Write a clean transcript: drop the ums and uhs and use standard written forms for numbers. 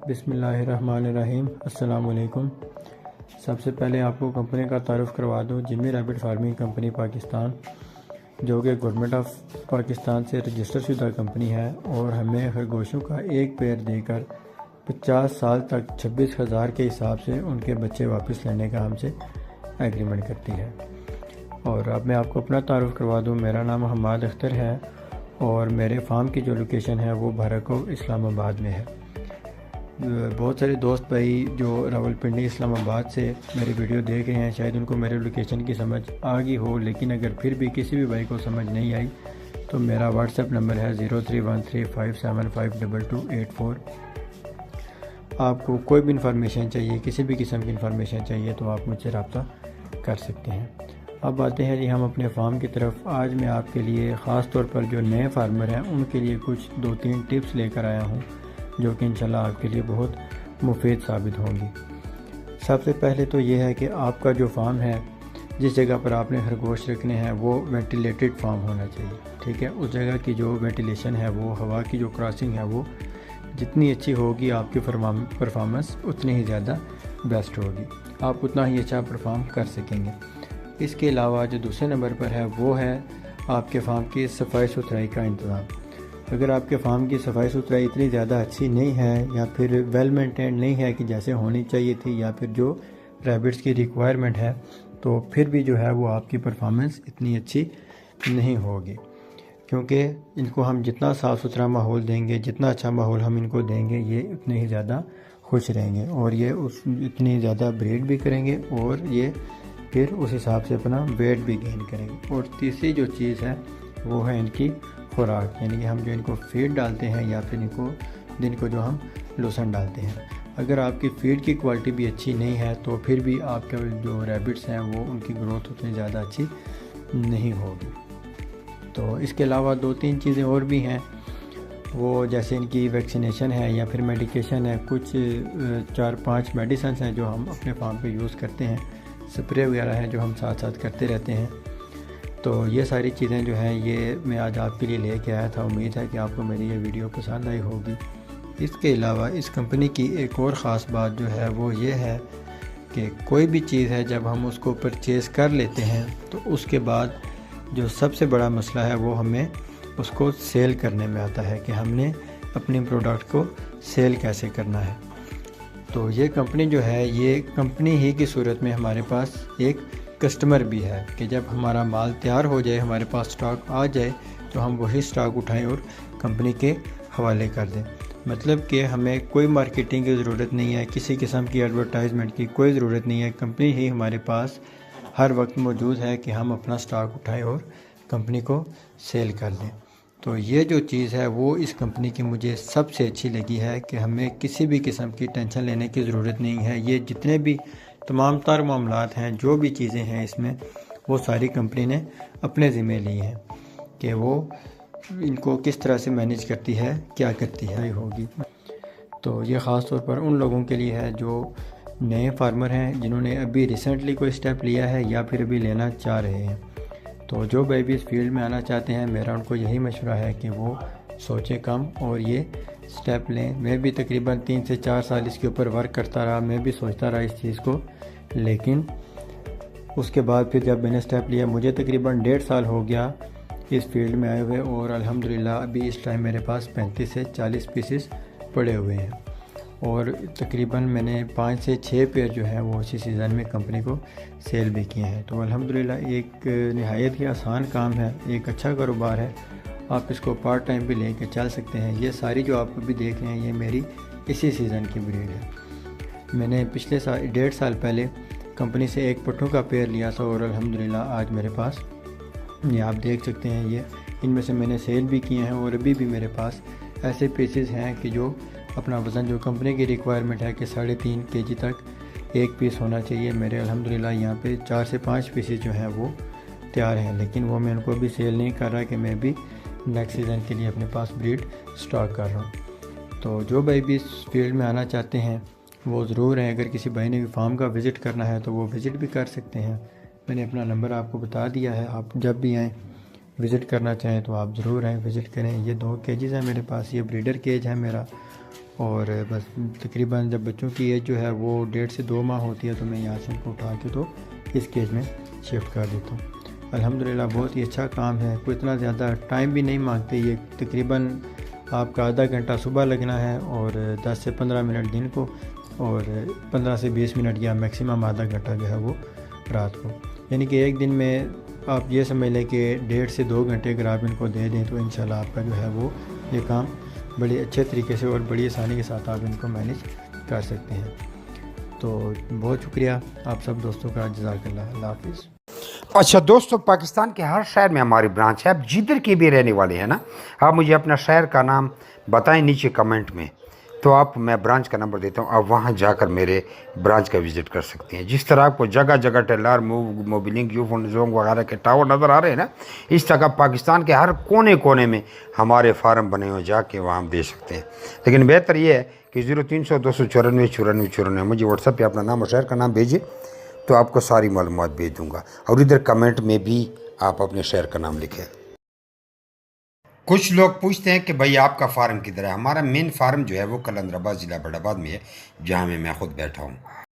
بسم اللہ الرحمن الرحیم۔ السلام علیکم۔ سب سے پہلے آپ کو کمپنی کا تعارف کروا دوں، جمی ریبٹ فارمنگ کمپنی پاکستان، جو کہ گورنمنٹ آف پاکستان سے رجسٹر شدہ کمپنی ہے، اور ہمیں خرگوشوں کا ایک پیر دے کر 50 سال تک 26,000 کے حساب سے ان کے بچے واپس لینے کا ہم سے ایگریمنٹ کرتی ہے۔ اور اب میں آپ کو اپنا تعارف کروا دوں، میرا نام حماد اختر ہے اور میرے فارم کی جو لوکیشن ہے وہ بھرکو اسلام آباد میں ہے۔ بہت سارے دوست بھائی جو راولپنڈی اسلام آباد سے میری ویڈیو دیکھ رہے ہیں، شاید ان کو میرے لوکیشن کی سمجھ آ گئی ہو، لیکن اگر پھر بھی کسی بھی بھائی کو سمجھ نہیں آئی تو میرا واٹس ایپ نمبر ہے 0313575284۔ آپ کو کوئی بھی انفارمیشن چاہیے، کسی بھی قسم کی انفارمیشن چاہیے تو آپ مجھ سے رابطہ کر سکتے ہیں۔ اب آتے ہیں ہم اپنے فارم کی طرف۔ آج میں آپ کے لیے خاص طور پر جو نئے فارمر ہیں ان کے لیے کچھ 2-3 ٹپس لے کر آیا ہوں جو کہ انشاءاللہ آپ کے لیے بہت مفید ثابت ہوں گی۔ سب سے پہلے تو یہ ہے کہ آپ کا جو فارم ہے، جس جگہ پر آپ نے خرگوش رکھنے ہیں، وہ وینٹیلیٹڈ فارم ہونا چاہیے، ٹھیک ہے۔ اس جگہ کی جو وینٹیلیشن ہے، وہ ہوا کی جو کراسنگ ہے، وہ جتنی اچھی ہوگی آپ کی پرفارمنس اتنی ہی زیادہ بیسٹ ہوگی، آپ اتنا ہی اچھا پرفارم کر سکیں گے۔ اس کے علاوہ جو دوسرے نمبر پر ہے وہ ہے آپ کے فارم کی صفائی ستھرائی کا انتظام۔ اگر آپ کے فارم کی صفائی ستھرائی اتنی زیادہ اچھی نہیں ہے یا پھر ویل مینٹینڈ نہیں ہے کہ جیسے ہونی چاہیے تھی، یا پھر جو ریبٹس کی ریکوائرمنٹ ہے، تو پھر بھی جو ہے وہ آپ کی پرفارمنس اتنی اچھی نہیں ہوگی، کیونکہ ان کو ہم جتنا صاف ستھرا ماحول دیں گے، جتنا اچھا ماحول ہم ان کو دیں گے، یہ اتنے ہی زیادہ خوش رہیں گے اور یہ اتنی زیادہ بریڈ بھی کریں گے اور یہ پھر اس حساب سے اپنا ویٹ بھی گین کریں گے۔ اور تیسری جو چیز ہے وہ ہے ان کی خوراک، یعنی کہ ہم جو ان کو فیڈ ڈالتے ہیں یا پھر دن کو جو ہم لوسن ڈالتے ہیں۔ اگر آپ کی فیڈ کی کوالٹی بھی اچھی نہیں ہے تو پھر بھی آپ کے جو ریبٹس ہیں وہ ان کی گروتھ اتنی زیادہ اچھی نہیں ہوگی۔ تو اس کے علاوہ 2-3 چیزیں اور بھی ہیں، وہ جیسے ان کی ویکسینیشن ہے یا پھر میڈیکیشن ہے، کچھ 4-5 میڈیسنس ہیں جو ہم اپنے فارم پہ یوز کرتے ہیں، سپرے وغیرہ ہیں جو ہم ساتھ ساتھ کرتے رہتے ہیں۔ تو یہ ساری چیزیں جو ہیں یہ میں آج آپ کے لیے لے کے آیا تھا۔ امید ہے کہ آپ کو میری یہ ویڈیو پسند آئی ہوگی۔ اس کے علاوہ اس کمپنی کی ایک اور خاص بات جو ہے وہ یہ ہے کہ کوئی بھی چیز ہے جب ہم اس کو پرچیز کر لیتے ہیں تو اس کے بعد جو سب سے بڑا مسئلہ ہے وہ ہمیں اس کو سیل کرنے میں آتا ہے کہ ہم نے اپنی پروڈکٹ کو سیل کیسے کرنا ہے۔ تو یہ کمپنی جو ہے، یہ کمپنی ہی کی صورت میں ہمارے پاس ایک کسٹمر بھی ہے کہ جب ہمارا مال تیار ہو جائے، ہمارے پاس سٹاک آ جائے تو ہم وہی سٹاک اٹھائیں اور کمپنی کے حوالے کر دیں۔ مطلب کہ ہمیں کوئی مارکیٹنگ کی ضرورت نہیں ہے، کسی قسم کی ایڈورٹائزمنٹ کی کوئی ضرورت نہیں ہے، کمپنی ہی ہمارے پاس ہر وقت موجود ہے کہ ہم اپنا سٹاک اٹھائیں اور کمپنی کو سیل کر دیں۔ تو یہ جو چیز ہے وہ اس کمپنی کی مجھے سب سے اچھی لگی ہے کہ ہمیں کسی بھی قسم کی ٹینشن لینے کی ضرورت نہیں ہے۔ یہ جتنے بھی تمام تر معاملات ہیں، جو بھی چیزیں ہیں اس میں، وہ ساری کمپنی نے اپنے ذمہ لی ہیں کہ وہ ان کو کس طرح سے مینیج کرتی ہے، کیا کرتی ہے ہوگی۔ تو یہ خاص طور پر ان لوگوں کے لیے ہے جو نئے فارمر ہیں، جنہوں نے ابھی ریسنٹلی کوئی سٹیپ لیا ہے یا پھر ابھی لینا چاہ رہے ہیں۔ تو جو بھائی بھی اس فیلڈ میں آنا چاہتے ہیں، میرا ان کو یہی مشورہ ہے کہ وہ سوچیں کم اور یہ سٹیپ لیں۔ میں بھی تقریباً 3 سے 4 سال اس کے اوپر ورک کرتا رہا، میں بھی سوچتا رہا اس چیز کو، لیکن اس کے بعد پھر جب میں نے سٹیپ لیا، مجھے تقریباً 1.5 سال ہو گیا اس فیلڈ میں آئے ہوئے، اور الحمدللہ ابھی اس ٹائم میرے پاس 35 سے 40 پیسز پڑے ہوئے ہیں، اور تقریباً میں نے 5 سے 6 پیر جو ہیں وہ اسی سیزن میں کمپنی کو سیل بھی کیے ہیں۔ تو الحمدللہ ایک نہایت ہی آسان کام ہے، ایک اچھا کاروبار ہے، آپ اس کو پارٹ ٹائم بھی لے کے چل سکتے ہیں۔ یہ ساری جو آپ بھی دیکھ رہے ہیں یہ میری اسی سیزن کی بریڈ ہے۔ میں نے پچھلے سال 1.5 سال پہلے کمپنی سے ایک پٹھوں کا پیر لیا تھا، اور الحمدللہ آج میرے پاس یہ آپ دیکھ سکتے ہیں، یہ ان میں سے میں نے سیل بھی کیے ہیں، اور ابھی بھی میرے پاس ایسے پیسز ہیں کہ جو اپنا وزن جو کمپنی کی ریکوائرمنٹ ہے کہ 3.5 kg تک ایک پیس ہونا چاہیے، میرے الحمدللہ یہاں پہ 4 سے 5 پیسز جو ہیں وہ تیار ہیں، لیکن وہ میں ان کو بھی سیل نہیں کر رہا کہ میں بھی نیکسٹ سیزن کے لیے اپنے پاس بریڈ سٹاک کر رہا ہوں۔ تو جو بھائی بھی اس فیلڈ میں آنا چاہتے ہیں وہ ضرور ہیں، اگر کسی بھائی نے بھی فارم کا وزٹ کرنا ہے تو وہ وزٹ بھی کر سکتے ہیں۔ میں نے اپنا نمبر آپ کو بتا دیا ہے، آپ جب بھی آئیں وزٹ کرنا چاہیں تو آپ ضرور آئیں، وزٹ کریں۔ یہ 2 کیجز ہیں میرے پاس، یہ بریڈر کیج ہے میرا، اور بس تقریباً جب بچوں کی ایج جو ہے وہ 1.5 سے 2 ماہ ہوتی ہے تو میں یہاں سے ان کو اٹھا کے تو اس کیج میں شفٹ کر دیتا ہوں۔ الحمدللہ بہت ہی اچھا کام ہے، کوئی اتنا زیادہ ٹائم بھی نہیں مانگتے، یہ تقریباً آپ کا آدھا گھنٹہ صبح لگنا ہے اور 10 سے 15 منٹ دن کو، اور 15 سے 20 منٹ یا میکسیمم آدھا گھنٹہ جو ہے وہ رات کو، یعنی کہ ایک دن میں آپ یہ سمجھ لیں کہ 1.5 سے 2 گھنٹے اگر آپ ان کو دے دیں تو انشاءاللہ آپ کا جو ہے وہ یہ کام بڑے اچھے طریقے سے اور بڑی آسانی کے ساتھ آپ ان کو مینیج کر سکتے ہیں۔ تو بہت شکریہ آپ سب دوستوں کا، جزاک اللہ، اللہ حافظ۔ اچھا دوستو، پاکستان کے ہر شہر میں ہماری برانچ ہے، آپ جدھر کے بھی رہنے والے ہیں نا، آپ مجھے اپنا شہر کا نام بتائیں نیچے کمنٹ میں، تو آپ میں برانچ کا نمبر دیتا ہوں، آپ وہاں جا کر میرے برانچ کا وزٹ کر سکتے ہیں۔ جس طرح آپ کو جگہ جگہ Telenor, Mobilink, Ufone Zong وغیرہ کے ٹاور نظر آ رہے ہیں نا، اس طرح پاکستان کے ہر کونے کونے میں ہمارے فارم بنے ہوئے، جا کے وہاں ہم دے سکتے ہیں۔ لیکن بہتر یہ ہے کہ 0300 294 94 94 مجھے واٹس ایپ پہ اپنا نام اور شہر کا نام بھیجیے، تو آپ کو ساری معلومات بھیج دوں گا، اور ادھر کمنٹ میں بھی آپ اپنے شہر کا نام لکھیں۔ کچھ لوگ پوچھتے ہیں کہ بھائی آپ کا فارم کدھر ہے؟ ہمارا مین فارم جو ہے وہ قلندر آباد ضلع بڑھ آباد میں ہے، جہاں میں خود بیٹھا ہوں۔